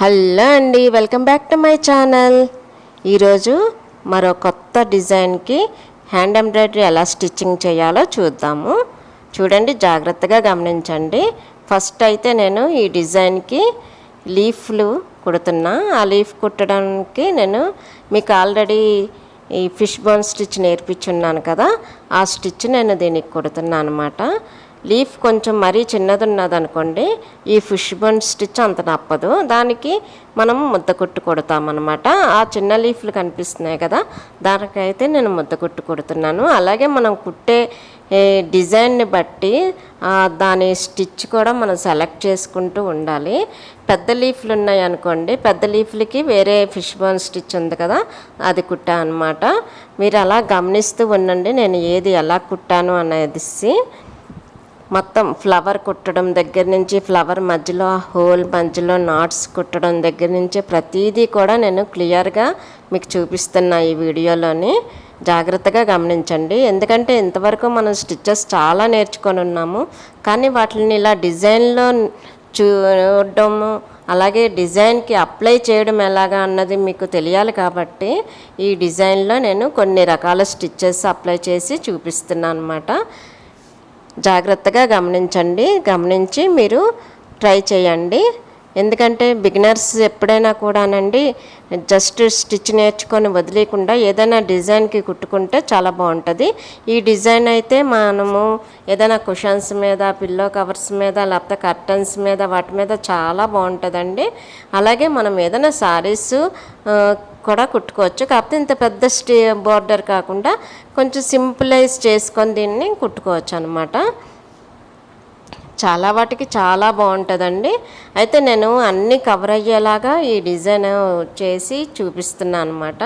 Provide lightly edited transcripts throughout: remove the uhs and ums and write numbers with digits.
Hello అండి, welcome back to my channel. ఈరోజు మరో కొత్త డిజైన్కి హ్యాండ్ ఎంబ్రాయిడరీ ఎలా స్టిచ్చింగ్ చేయాలో చూద్దాము. చూడండి, జాగ్రత్తగా గమనించండి. ఫస్ట్ అయితే నేను ఈ డిజైన్కి లీఫ్లు కుడుతున్నా. ఆ లీఫ్ కుట్టడానికి నేను మీకు ఆల్రెడీ ఈ ఫిష్ బోన్ స్టిచ్ నేర్పించున్నాను కదా, ఆ స్టిచ్ నేను దీనికి కుడుతున్నాను అనమాట. లీఫ్ కొంచెం మరీ చిన్నది ఉన్నదనుకోండి, ఈ ఫిష్ బోన్ స్టిచ్ అంత నప్పదు. దానికి మనం ముద్ద కుట్టు కుడతామన్నమాట. ఆ చిన్న లీఫ్లు కనిపిస్తున్నాయి కదా, దానికైతే నేను ముద్ద కుట్టు కుడుతున్నాను. అలాగే మనం కుట్టే డిజైన్ని బట్టి దాని స్టిచ్ కూడా మనం సెలెక్ట్ చేసుకుంటూ ఉండాలి. పెద్ద లీఫ్లు ఉన్నాయి అనుకోండి, పెద్ద లీఫ్లకి వేరే ఫిష్ బోన్ స్టిచ్ ఉంది కదా, అది కుట్టా అనమాట. మీరు అలా గమనిస్తూ ఉండండి, నేను ఏది ఎలా కుట్టాను అనేది. మొత్తం ఫ్లవర్ కుట్టడం దగ్గర నుంచి, ఫ్లవర్ మధ్యలో హోల్ మధ్యలో నాట్స్ కుట్టడం దగ్గర నుంచి ప్రతిదీ కూడా నేను క్లియర్గా మీకు చూపిస్తున్నా ఈ వీడియోలోని. జాగ్రత్తగా గమనించండి, ఎందుకంటే ఇంతవరకు మనం స్టిచ్చెస్ చాలా నేర్చుకొని ఉన్నాము, కానీ వాటిని ఇలా డిజైన్లో చూడడము, అలాగే డిజైన్కి అప్లై చేయడం ఎలాగా అన్నది మీకు తెలియాలి. కాబట్టి ఈ డిజైన్లో నేను కొన్ని రకాల స్టిచ్చెస్ అప్లై చేసి చూపిస్తున్నాను అన్నమాట. జాగ్రత్తగా గమనించండి, గమనించి మీరు ట్రై చేయండి. ఎందుకంటే బిగినర్స్ ఎప్పుడైనా కూడానండి జస్ట్ స్టిచ్ నేర్చుకొని వదిలేకుండా ఏదైనా డిజైన్కి కుట్టుకుంటే చాలా బాగుంటుంది. ఈ డిజైన్ అయితే మనము ఏదైనా కుషన్స్ మీద, పిల్లో కవర్స్ మీద, లేకపోతే కర్టన్స్ మీద, వాటి మీద చాలా బాగుంటుందండి. అలాగే మనం ఏదైనా శారీస్ కూడా కుట్టుకోవచ్చు. కాకపోతే ఇంత పెద్ద బోర్డర్ కాకుండా కొంచెం సింపులైజ్ చేసుకొని దీన్ని కుట్టుకోవచ్చు అనమాట. చాలా వాటికి చాలా బాగుంటుందండి. అయితే నేను అన్నీ కవర్ అయ్యేలాగా ఈ డిజైన్ చేసి చూపిస్తున్నాను అనమాట.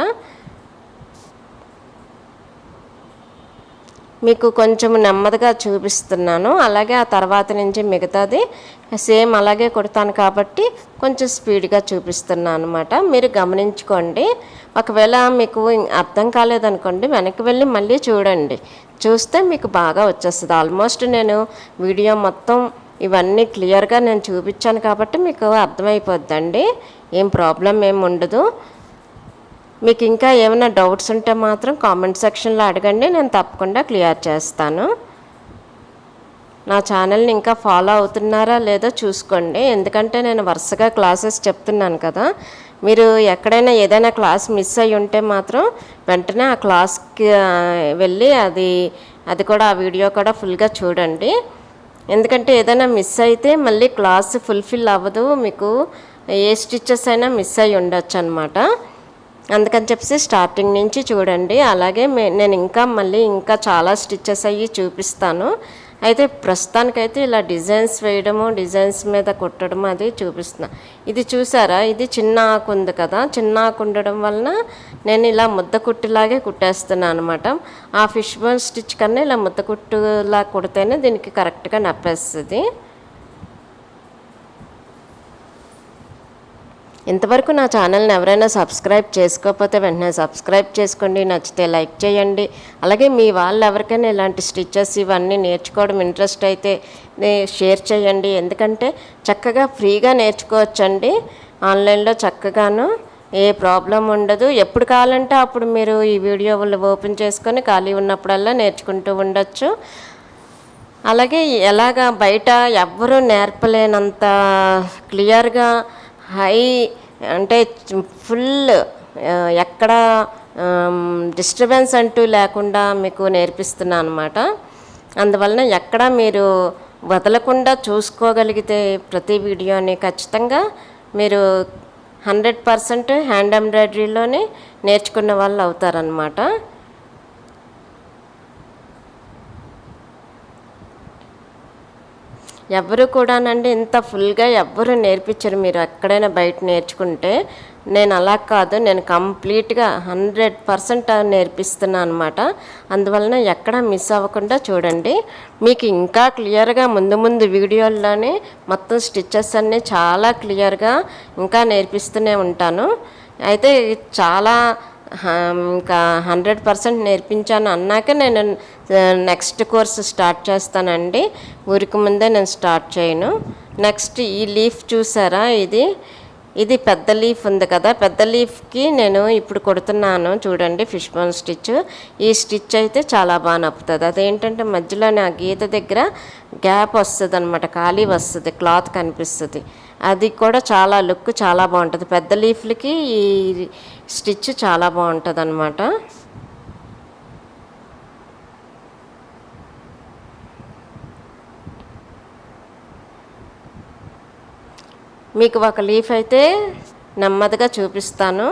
మీకు కొంచెం నెమ్మదిగా చూపిస్తున్నాను. అలాగే ఆ తర్వాత నుంచి మిగతాది సేమ్ అలాగే కుడతాను కాబట్టి కొంచెం స్పీడ్గా చూపిస్తున్నాను అనమాట. మీరు గమనించుకోండి. ఒకవేళ మీకు అర్థం కాలేదనుకోండి, వెనక్కి వెళ్ళి మళ్ళీ చూడండి. చూస్తే మీకు బాగా వచ్చేస్తుంది. ఆల్మోస్ట్ నేను వీడియో మొత్తం ఇవన్నీ క్లియర్గా నేను చూపించాను కాబట్టి మీకు అర్థమైపోద్దండి. ఏం ప్రాబ్లం ఏమి ఉండదు. మీకు ఇంకా ఏమైనా డౌట్స్ ఉంటే మాత్రం కామెంట్ సెక్షన్లో అడగండి, నేను తప్పకుండా క్లియర్ చేస్తాను. నా ఛానల్ని ఇంకా ఫాలో అవుతున్నారా లేదో చూసుకోండి, ఎందుకంటే నేను వరుసగా క్లాసెస్ చెప్తున్నాను కదా. మీరు ఎక్కడైనా ఏదైనా క్లాస్ మిస్ అయ్యి ఉంటే మాత్రం వెంటనే ఆ క్లాస్కి వెళ్ళి అది కూడా ఆ వీడియో కూడా ఫుల్గా చూడండి. ఎందుకంటే ఏదైనా మిస్ అయితే మళ్ళీ క్లాస్ ఫుల్ఫిల్ అవ్వదు, మీకు ఏ స్టిచ్చెస్ అయినా మిస్ అయ్యి ఉండొచ్చు అనమాట. అందుకని చెప్పి స్టార్టింగ్ నుంచి చూడండి. అలాగే నేను ఇంకా చాలా స్టిచ్చెస్ అయ్యి చూపిస్తాను. అయితే ప్రస్తుతానికైతే ఇలా డిజైన్స్ వేయడము, డిజైన్స్ మీద కుట్టడం అది చూపిస్తున్నా. ఇది చూసారా, ఇది చిన్న ఆకు ఉంది కదా, చిన్న ఆకు ఉండడం వలన నేను ఇలా ముద్ద కుట్టులాగే కుట్టేస్తున్నాను అనమాట. ఆ ఫిష్ బోన్ స్టిచ్ కన్నా ఇలా ముద్ద కుట్టులా కుడితేనే దీనికి కరెక్ట్గా నప్పేస్తుంది. ఇంతవరకు నా ఛానల్ని ఎవరైనా సబ్స్క్రైబ్ చేసుకోకపోతే వెంటనే సబ్స్క్రైబ్ చేసుకోండి. నచ్చితే లైక్ చేయండి. అలాగే మీ వాళ్ళు ఎవరికైనా ఇలాంటి స్టిచ్చెస్ ఇవన్నీ నేర్చుకోవడం ఇంట్రెస్ట్ అయితే షేర్ చేయండి. ఎందుకంటే చక్కగా ఫ్రీగా నేర్చుకోవచ్చండి ఆన్లైన్లో. చక్కగాను ఏ ప్రాబ్లం ఉండదు. ఎప్పుడు కావాలంటే అప్పుడు మీరు ఈ వీడియోలు ఓపెన్ చేసుకొని ఖాళీ ఉన్నప్పుడల్లా నేర్చుకుంటూ ఉండొచ్చు. అలాగే ఎలాగా బయట ఎవ్వరూ నేర్పలేనంత క్లియర్గా హై అంటే ఫుల్ ఎక్కడ డిస్టర్బెన్స్ అంటూ లేకుండా మీకు నేర్పిస్తున్నాను అనమాట. అందువలన ఎక్కడ మీరు వదలకుండా చూసుకోగలిగితే ప్రతి వీడియోని ఖచ్చితంగా మీరు 100% హ్యాండ్ ఎంబ్రాయిడరీలోనే నేర్చుకున్న వాళ్ళు అవుతారనమాట. ఎవరు కూడానండి ఇంత ఫుల్గా ఎవ్వరు నేర్పించరు. మీరు ఎక్కడైనా బయట నేర్చుకుంటే, నేను అలా కాదు, నేను కంప్లీట్గా 100% నేర్పిస్తున్నాను అనమాట. అందువలన ఎక్కడ మిస్ అవ్వకుండా చూడండి. మీకు ఇంకా క్లియర్గా ముందు వీడియోల్లోనే మొత్తం స్టిచ్చెస్ అన్నీ చాలా క్లియర్గా ఇంకా నేర్పిస్తూనే ఉంటాను. అయితే చాలా ఇంకా 100% నేర్పించాను అన్నాక నేను నెక్స్ట్ కోర్స్ స్టార్ట్ చేస్తానండి. ఊరికి ముందే నేను స్టార్ట్ చేయను. నెక్స్ట్ ఈ లీఫ్ చూసారా, ఇది ఇది పెద్ద లీఫ్ ఉంది కదా, పెద్ద లీఫ్కి నేను ఇప్పుడు కొడుతున్నాను చూడండి ఫిష్ బోన్ స్టిచ్. ఈ స్టిచ్ అయితే చాలా బాగా నప్పుతుంది. అదేంటంటే మధ్యలోనే ఆ గీత దగ్గర గ్యాప్ వస్తుంది అనమాట, ఖాళీ వస్తుంది, క్లాత్ కనిపిస్తుంది. అది కూడా చాలా లుక్ చాలా బాగుంటుంది. పెద్ద లీఫ్లకి ఈ స్టిచ్ చాలా బాగుంటుంది అనమాట. మీకు ఒక లీఫ్ అయితే నెమ్మదిగా చూపిస్తాను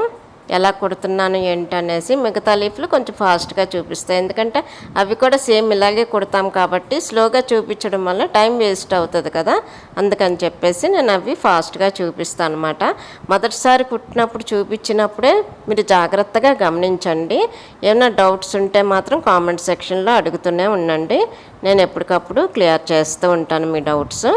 ఎలా కుడుతున్నాను ఏంటనేసి. మిగతా లీఫ్లు కొంచెం ఫాస్ట్గా చూపిస్తాయి, ఎందుకంటే అవి కూడా సేమ్ ఇలాగే కుడతాం కాబట్టి స్లోగా చూపించడం వల్ల టైం వేస్ట్ అవుతుంది కదా, అందుకని చెప్పేసి నేను అవి ఫాస్ట్గా చూపిస్తాను అనమాట. మొదటిసారి కుట్టినప్పుడు చూపించినప్పుడే మీరు జాగ్రత్తగా గమనించండి. ఏమైనా డౌట్స్ ఉంటే మాత్రం కామెంట్ సెక్షన్లో అడుగుతూనే ఉండండి, నేను ఎప్పటికప్పుడు క్లియర్ చేస్తూ ఉంటాను మీ డౌట్స్.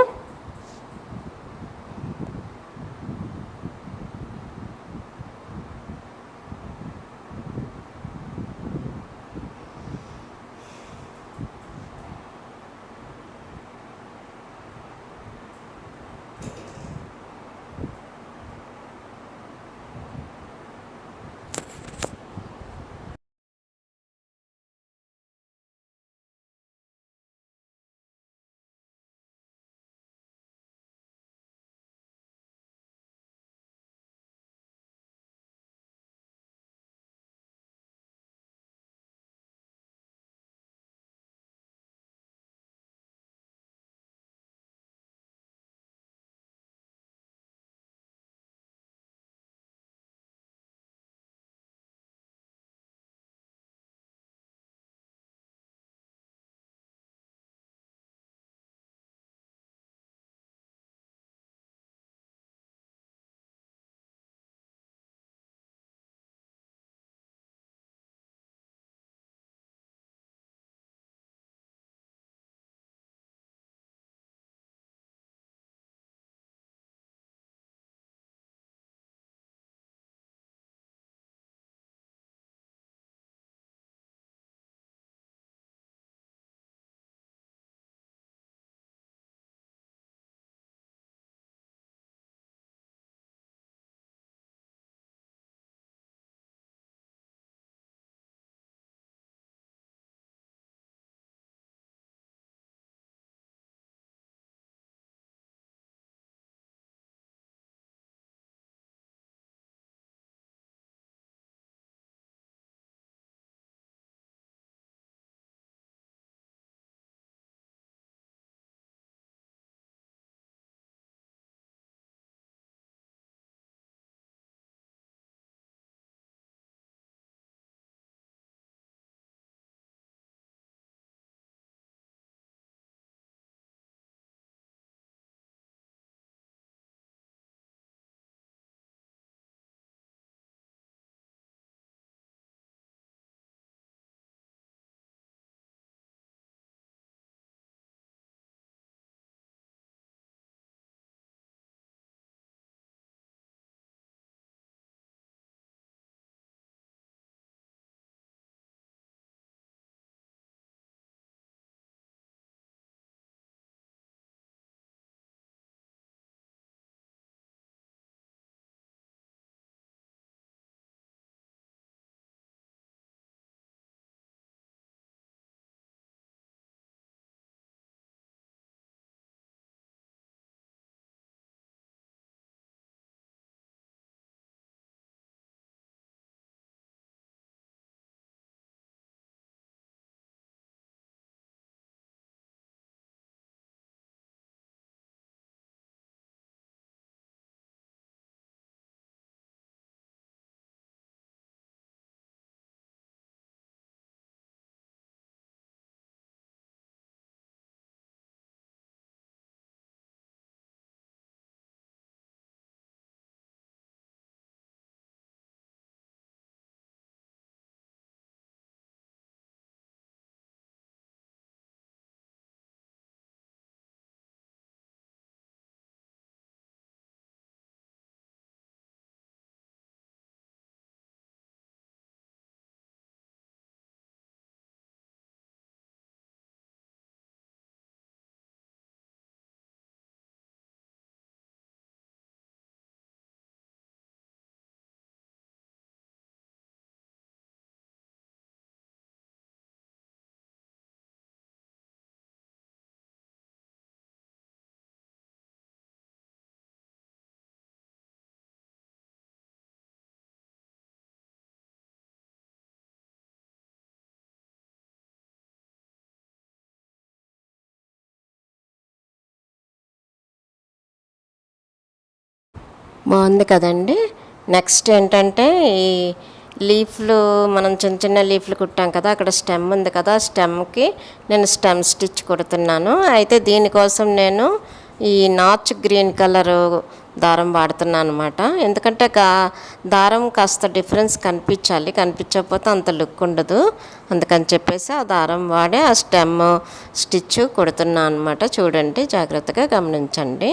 బాగుంది కదండి. నెక్స్ట్ ఏంటంటే ఈ లీఫ్లు మనం చిన్న చిన్న లీఫ్లు కుట్టాం కదా, అక్కడ స్టెమ్ ఉంది కదా, ఆ స్టెమ్కి నేను స్టెమ్ స్టిచ్ కుడుతున్నాను. అయితే దీనికోసం నేను ఈ నాచ్ గ్రీన్ కలరు దారం వాడుతున్నాను అనమాట. ఎందుకంటే దారం కాస్త డిఫరెన్స్ కనిపించాలి, కనిపించకపోతే అంత లుక్ ఉండదు. అందుకని చెప్పేసి ఆ దారం వాడి ఆ స్టెమ్ స్టిచ్ కుడుతున్నాను అనమాట. చూడండి, జాగ్రత్తగా గమనించండి.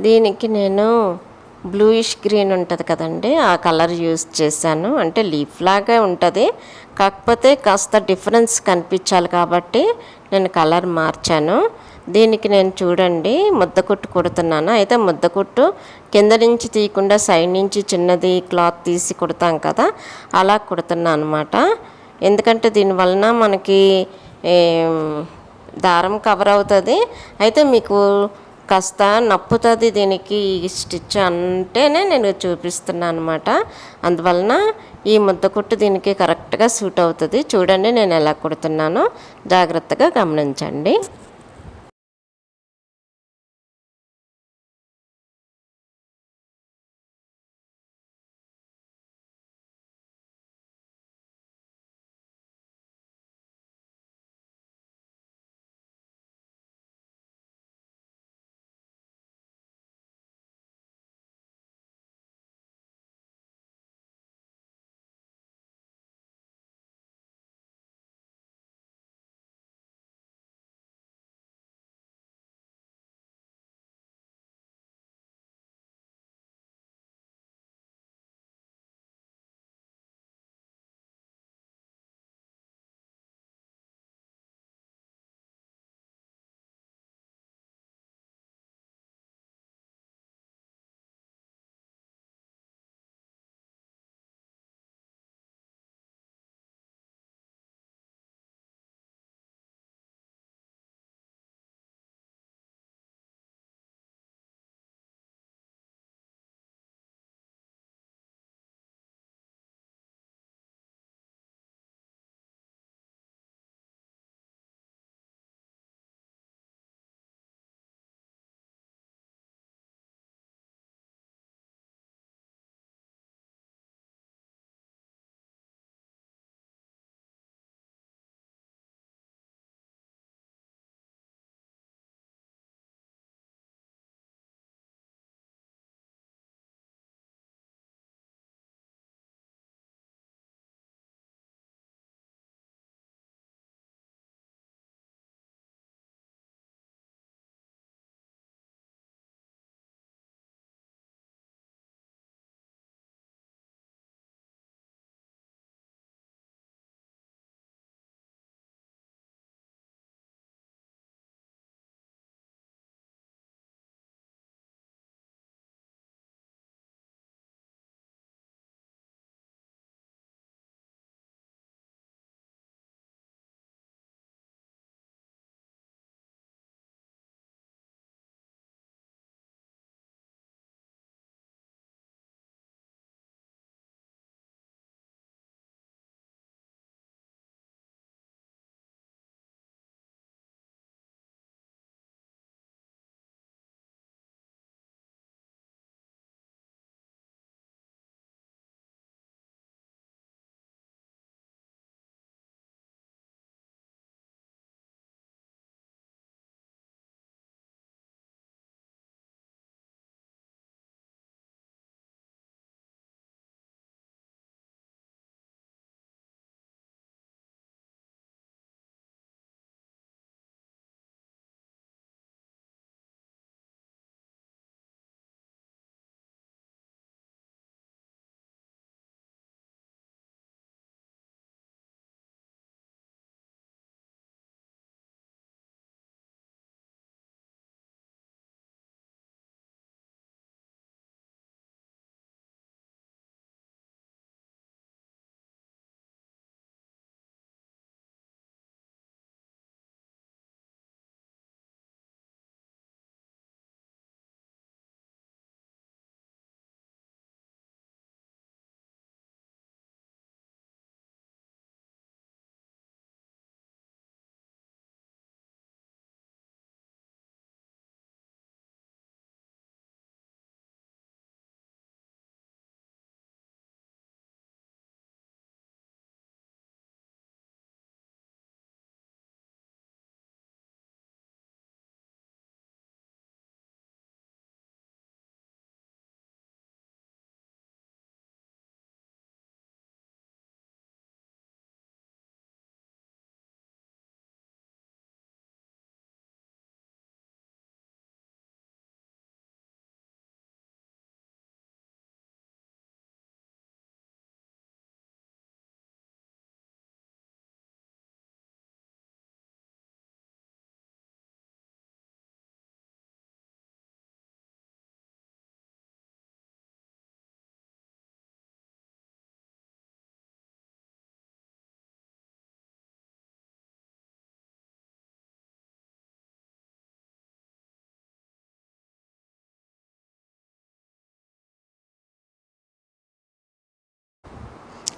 దీనికి నేను బ్లూయిష్ గ్రీన్ ఉంటుంది కదండి, ఆ కలర్ యూస్ చేశాను. అంటే లీఫ్ లాగే ఉంటుంది, కాకపోతే కాస్త డిఫరెన్స్ కనిపించాలి కాబట్టి నేను కలర్ మార్చాను. దీనికి నేను చూడండి ముద్దకుట్టు కుడుతున్నాను. అయితే ముద్దకుట్టు కింద నుంచి తీయకుండా సైడ్ నుంచి చిన్నది క్లాత్ తీసి కుడతాం కదా, అలా కుడుతున్నాను అనమాట. ఎందుకంటే దీనివలన మనకి దారం కవర్ అవుతుంది. అయితే మీకు కాస్త నప్పుతుంది దీనికి ఈ స్టిచ్ అంటేనే నేను చూపిస్తున్నాను అనమాట. అందువలన ఈ ముద్దకుట్టు దీనికి కరెక్ట్గా సూట్ అవుతుంది. చూడండి నేను ఎలా కుడుతున్నానో, జాగ్రత్తగా గమనించండి.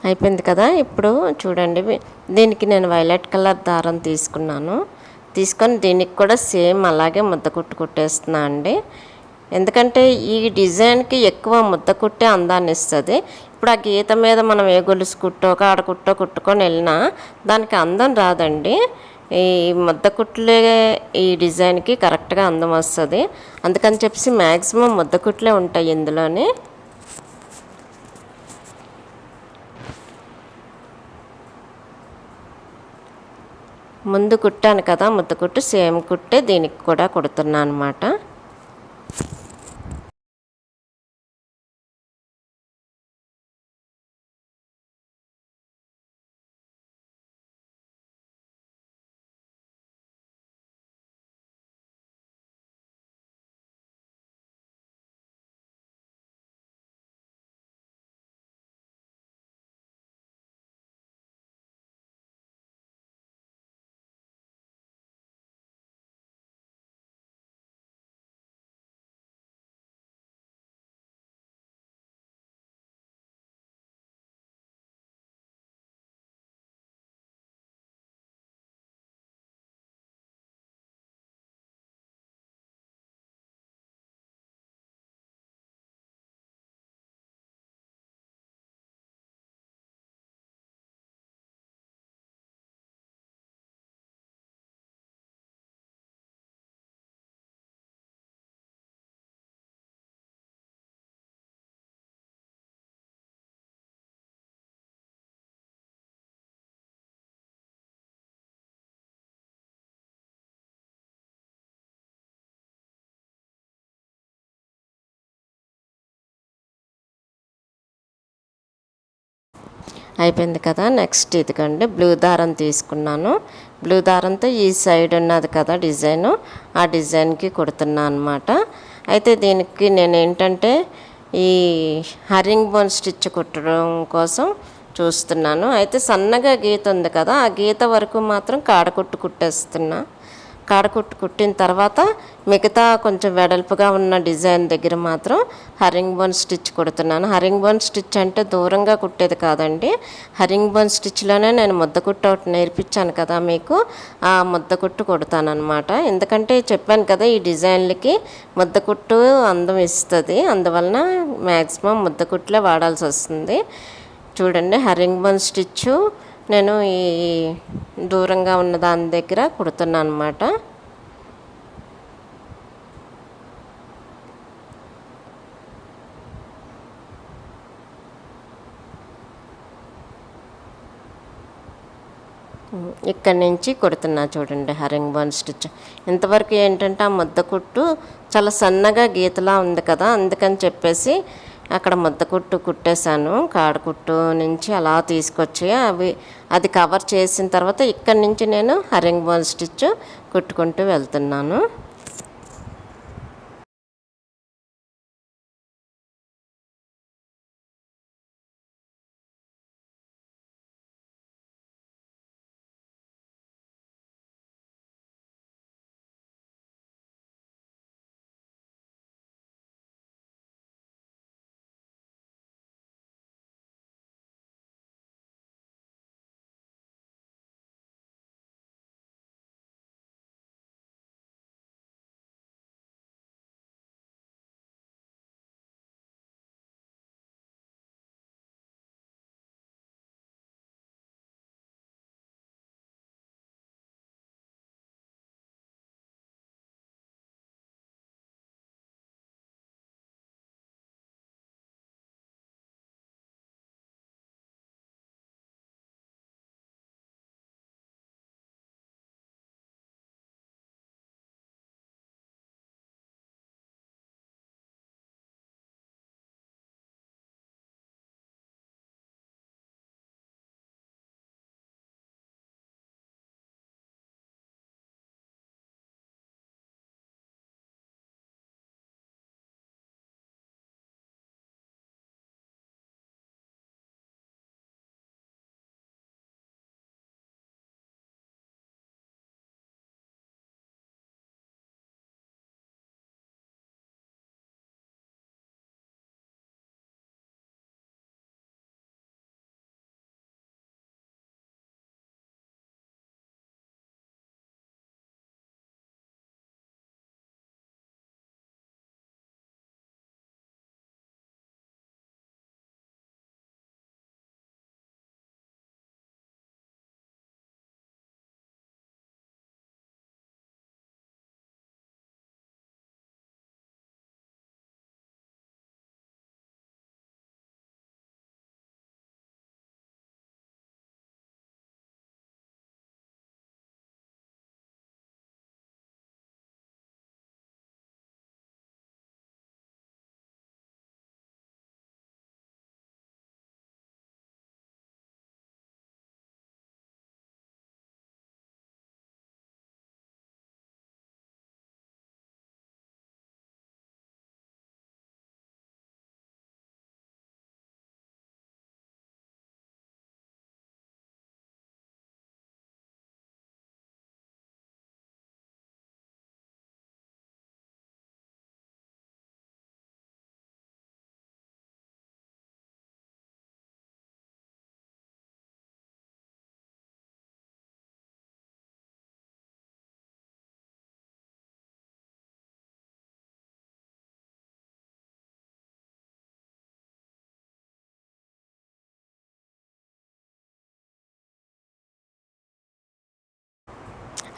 అయిపోయింది కదా. ఇప్పుడు చూడండి, దీనికి నేను వైలెట్ కలర్ దారం తీసుకున్నాను. తీసుకొని దీనికి కూడా సేమ్ అలాగే ముద్ద కుట్టు కుట్టేస్తున్నా అండి. ఎందుకంటే ఈ డిజైన్కి ఎక్కువ ముద్ద కుట్టే అందాన్ని ఇస్తుంది. ఇప్పుడు ఆ గీత మీద మనం ఏ గొలుసు కుట్టో కాడ కుట్టో కుట్టుకొని వెళ్ళినా దానికి అందం రాదండి. ఈ ముద్ద కుట్లే ఈ డిజైన్కి కరెక్ట్గా అందం వస్తుంది. అందుకని చెప్పి మ్యాక్సిమం ముద్ద కుట్లే ఉంటాయి ఇందులోని. ముందు కుట్టాను కదా ముద్ద కుట్టు, సేమ్ కుట్టే దీనికి కూడా కుడుతున్నాను అనమాట. అయిపోయింది కదా. నెక్స్ట్ ఇదిగండి బ్లూ దారం తీసుకున్నాను. బ్లూ దారంతో ఈ సైడ్ ఉన్నది కదా డిజైను, ఆ డిజైన్కి కుడుతున్నాను అనమాట. అయితే దీనికి నేను ఏంటంటే ఈ హరింగ్ బోన్ స్టిచ్ కుట్టడం కోసం చూస్తున్నాను. అయితే సన్నగా గీత ఉంది కదా, ఆ గీత వరకు మాత్రం కాడకుట్టు కుట్టేస్తున్నా. కాడకుట్టు కుట్టిన తర్వాత మిగతా కొంచెం వెడల్పుగా ఉన్న డిజైన్ దగ్గర మాత్రం హరింగ్ బోన్ స్టిచ్ కుడుతున్నాను. హరింగ్ బోన్ స్టిచ్ అంటే దూరంగా కుట్టేది కాదండి. హరింగ్ బోన్ స్టిచ్లోనే నేను ముద్ద కుట్టు ఒకటి నేర్పించాను కదా మీకు, ఆ ముద్ద కుట్టు కుడతానమాట. ఎందుకంటే చెప్పాను కదా ఈ డిజైన్లకి ముద్ద కుట్టు అందం ఇస్తుంది, అందువలన మ్యాక్సిమం ముద్ద కుట్లే వాడాల్సి వస్తుంది. చూడండి హరింగ్ బోన్ స్టిచ్చు నేను ఈ దూరంగా ఉన్న దాని దగ్గర కుడుతున్నాను అనమాట. ఇక్కడి నుంచి కుడుతున్నా చూడండి హరింగ్ బోన్ స్టిచ్. ఇంతవరకు ఏంటంటే ఆ ముద్ద కుట్టు చాలా సన్నగా గీతలా ఉంది కదా, అందుకని చెప్పేసి అక్కడ ముద్ద కుట్టు కుట్టేశాను. కాడకుట్టు నుంచి అలా తీసుకొచ్చి అది కవర్ చేసిన తర్వాత ఇక్కడి నుంచి నేను హరింగ్ బోన్ స్టిచ్ కుట్టుకుంటూ వెళ్తున్నాను.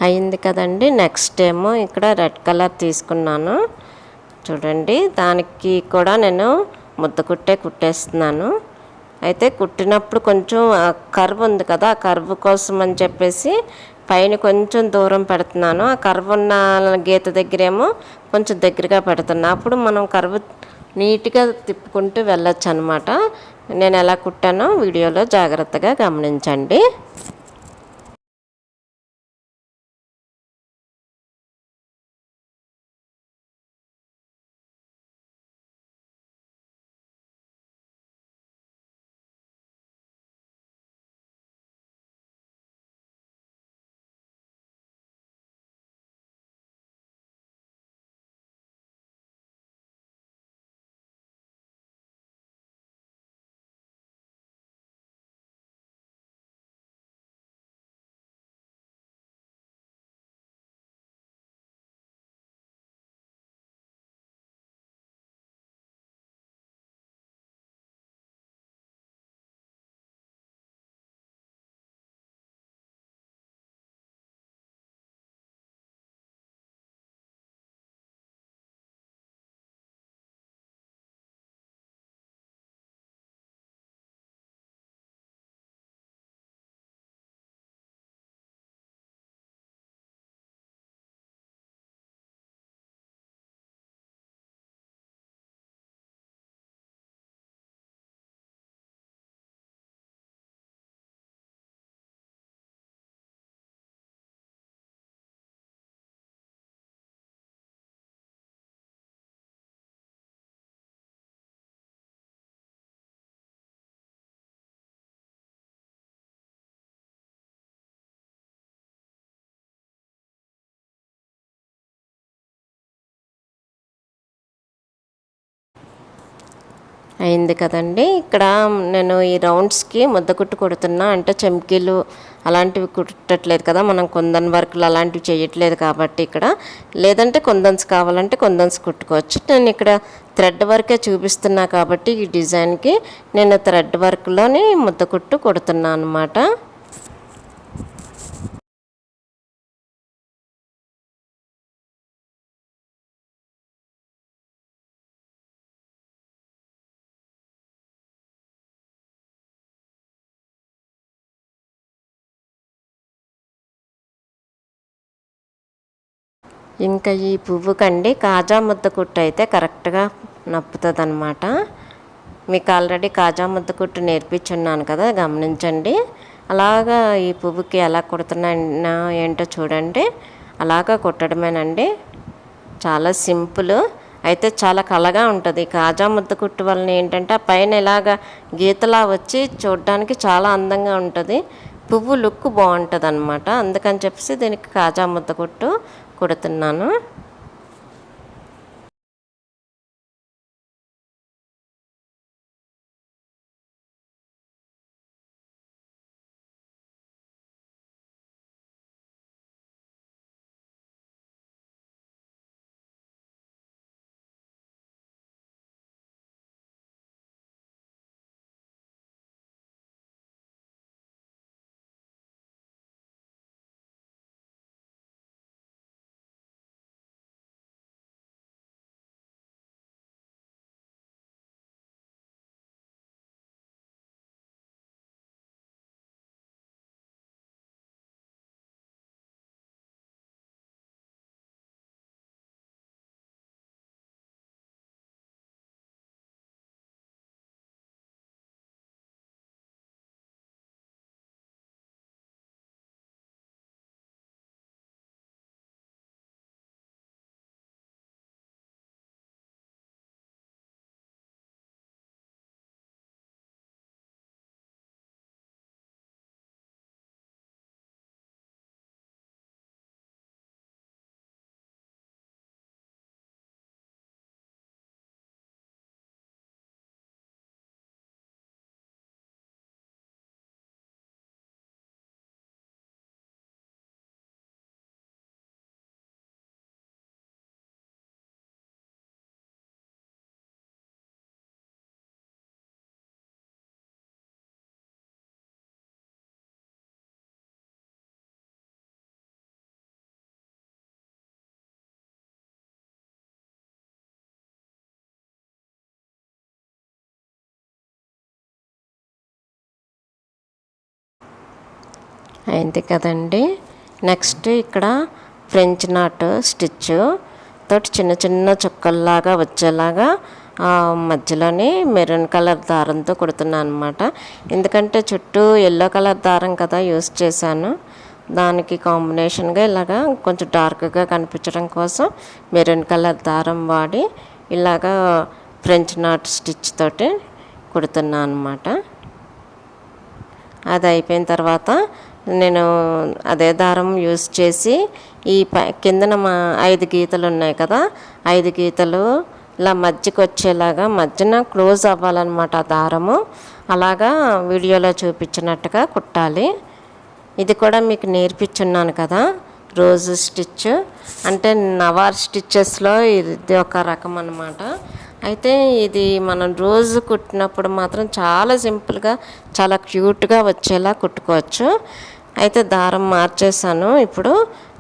అయింది కదండి. నెక్స్ట్ ఏమో ఇక్కడ రెడ్ కలర్ తీసుకున్నాను చూడండి. దానికి కూడా నేను ముద్ద కుట్టే కుట్టేస్తున్నాను. అయితే కుట్టినప్పుడు కొంచెం కర్వ్ ఉంది కదా, ఆ కర్వ్ కోసం అని చెప్పేసి పైన కొంచెం దూరం పెడుతున్నాను. ఆ కర్వ్ ఉన్న గీత దగ్గరేమో కొంచెం దగ్గరగా పెడుతున్నా. అప్పుడు మనం కర్వ్ నీట్గా తిప్పుకుంటూ వెళ్ళొచ్చు అనమాట. నేను ఎలా కుట్టానో వీడియోలో జాగ్రత్తగా గమనించండి. అయింది కదండి. ఇక్కడ నేను ఈ రౌండ్స్కి ముద్ద కుట్టు కుడుతున్నా. అంటే చెమ్కీలు అలాంటివి కుట్టట్లేదు కదా, మనం కుందన్ వర్క్లు అలాంటివి చేయట్లేదు కాబట్టి ఇక్కడ. లేదంటే కుందన్స్ కావాలంటే కుందన్స్ కుట్టుకోవచ్చు. నేను ఇక్కడ థ్రెడ్ వర్కే చూపిస్తున్నా కాబట్టి ఈ డిజైన్కి నేను థ్రెడ్ వర్క్లోని ముద్ద కుట్టు కుడుతున్నా అనమాట. ఇంకా ఈ పువ్వుకండి కాజా ముద్ద కుట్టు అయితే కరెక్ట్గా నప్పుతుంది అనమాట. మీకు ఆల్రెడీ కాజా ముద్ద కుట్టు నేర్పించున్నాను కదా, గమనించండి. అలాగా ఈ పువ్వుకి ఎలా కుడుతున్నా ఏంటో చూడండి. అలాగా కుట్టడమేనండి, చాలా సింపుల్. అయితే చాలా కళగా ఉంటుంది. కాజా ముద్ద కుట్టు వలన ఏంటంటే ఆ పైన ఇలాగా గీతలా వచ్చి చూడడానికి చాలా అందంగా ఉంటుంది. పువ్వు లుక్ బాగుంటుంది అనమాట. అందుకని చెప్పేసి దీనికి కాజా ముద్ద కుట్టు కుడుతున్నాను. అయింది కదండి. నెక్స్ట్ ఇక్కడ ఫ్రెంచ్ నాట్ స్టిచ్ తోటి చిన్న చిన్న చుక్కల్లాగా వచ్చేలాగా మధ్యలోని మెరూన్ కలర్ దారంతో కుడుతున్నాను అనమాట. ఎందుకంటే చుట్టూ ఎల్లో కలర్ దారం కదా యూస్ చేశాను, దానికి కాంబినేషన్గా ఇలాగా కొంచెం డార్క్గా కనిపించడం కోసం మెరూన్ కలర్ దారం వాడి ఇలాగా ఫ్రెంచ్ నాట్ స్టిచ్ తోటి కుడుతున్నాను అనమాట. అది అయిపోయిన తర్వాత నేను అదే దారం యూస్ చేసి ఈ కిందన 5 గీతలు ఉన్నాయి కదా, 5 గీతలు ఇలా మధ్యకి వచ్చేలాగా మధ్యన క్లోజ్ అవ్వాలన్నమాట ఆ దారము. అలాగా వీడియోలో చూపించినట్టుగా కుట్టాలి. ఇది కూడా మీకు నేర్పించున్నాను కదా, రోజు స్టిచ్ అంటే నవార్ స్టిచ్చెస్లో ఇది ఒక రకం అన్నమాట. అయితే ఇది మనం రోజు కుట్టినప్పుడు మాత్రం చాలా సింపుల్గా చాలా క్యూట్గా వచ్చేలా కుట్టుకోవచ్చు. అయితే దారం మార్చేసాను. ఇప్పుడు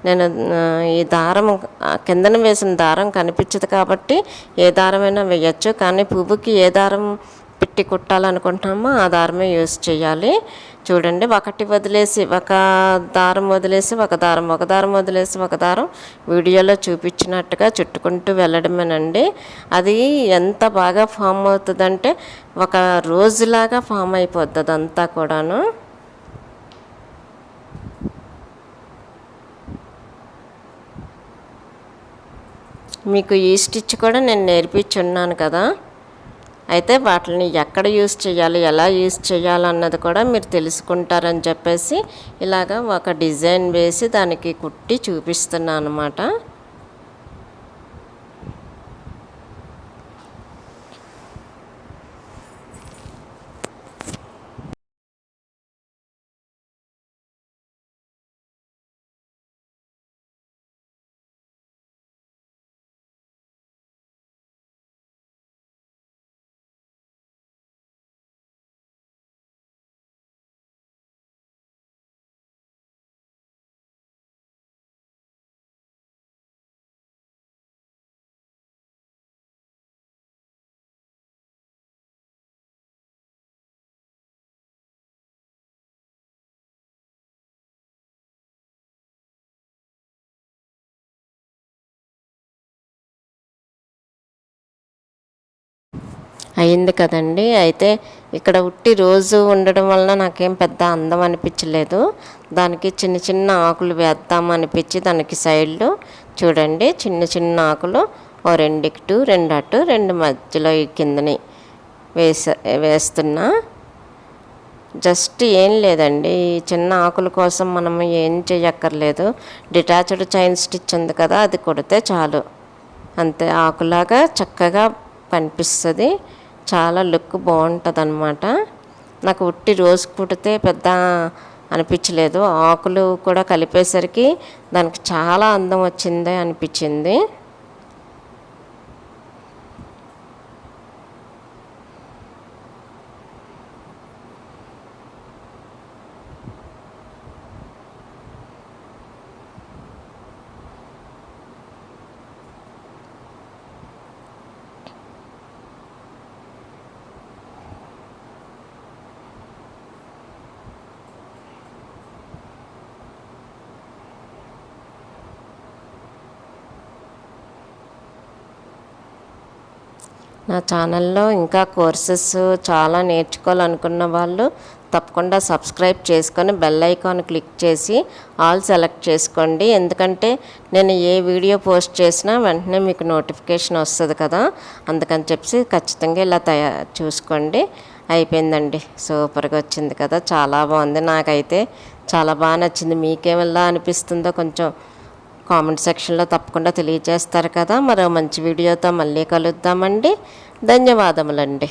నేను ఈ దారం కిందన వేసిన దారం కనిపించదు కాబట్టి ఏ దారమైనా వేయచ్చు, కానీ పువ్వుకి ఏ దారం పెట్టి కుట్టాలనుకుంటున్నామో ఆ దారమే యూస్ చేయాలి. చూడండి, ఒకటి వదిలేసి ఒక దారం వదిలేసి ఒక దారం, ఒక దారం వదిలేసి ఒక దారం వీడియోలో చూపించినట్టుగా చుట్టుకుంటూ వెళ్ళడమేనండి. అది ఎంత బాగా ఫామ్ అవుతుందంటే ఒక రోజులాగా ఫామ్ అయిపోద్ది అదంతా కూడాను. మీకు ఈ స్టిచ్ కూడా నేను నేర్పించున్నాను కదా. అయితే వాటిని ఎక్కడ యూస్ చేయాలి, ఎలా యూస్ చేయాలన్నది కూడా మీరు తెలుసుకుంటారని చెప్పేసి ఇలాగ ఒక డిజైన్ వేసి దానికి కుట్టి చూపిస్తున్నాను అన్నమాట. అయింది కదండి. అయితే ఇక్కడ ఉట్టి రోజు ఉండడం వలన నాకేం పెద్ద అందం అనిపించలేదు. దానికి చిన్న చిన్న ఆకులు వేద్దాం అనిపించి దానికి సైడ్లో చూడండి చిన్న చిన్న ఆకులు, ఓ 2 ఇటు 2 అటు 2 మధ్యలో ఈ కిందని వేస్తున్నా. జస్ట్ ఏం లేదండి, ఈ చిన్న ఆకుల కోసం మనం ఏం చేయక్కర్లేదు. డిటాచ్డ్ చైన్ స్టిచ్ ఉంది కదా, అది కుడితే చాలు, అంతే. ఆకులాగా చక్కగా కనిపిస్తుంది, చాలా లుక్ బాగుంటుంది అన్నమాట. నాకు ఉట్టి రోజు కుడితే పెద్ద అనిపించలేదు, ఆకులు కూడా కలిపేసరికి దానికి చాలా అందం వచ్చింది అనిపించింది. నా ఛానల్లో ఇంకా కోర్సెస్ చాలా నేర్చుకోవాలనుకున్న వాళ్ళు తప్పకుండా సబ్స్క్రైబ్ చేసుకొని బెల్ ఐకాన్ క్లిక్ చేసి ఆల్ సెలెక్ట్ చేసుకోండి. ఎందుకంటే నేను ఏ వీడియో పోస్ట్ చేసినా వెంటనే మీకు నోటిఫికేషన్ వస్తుంది కదా, అందుకని చెప్పి ఖచ్చితంగా ఇలా చూసుకోండి. అయిపోయిందండి, సూపర్గా వచ్చింది కదా, చాలా బాగుంది. నాకైతే చాలా బాగా నచ్చింది. మీకేమలా అనిపిస్తుందో కొంచెం కామెంట్ సెక్షన్లో తప్పకుండా తెలియజేస్తారు కదా. మరో మంచి వీడియోతో మళ్ళీ కలుద్దామండి. ధన్యవాదములండి.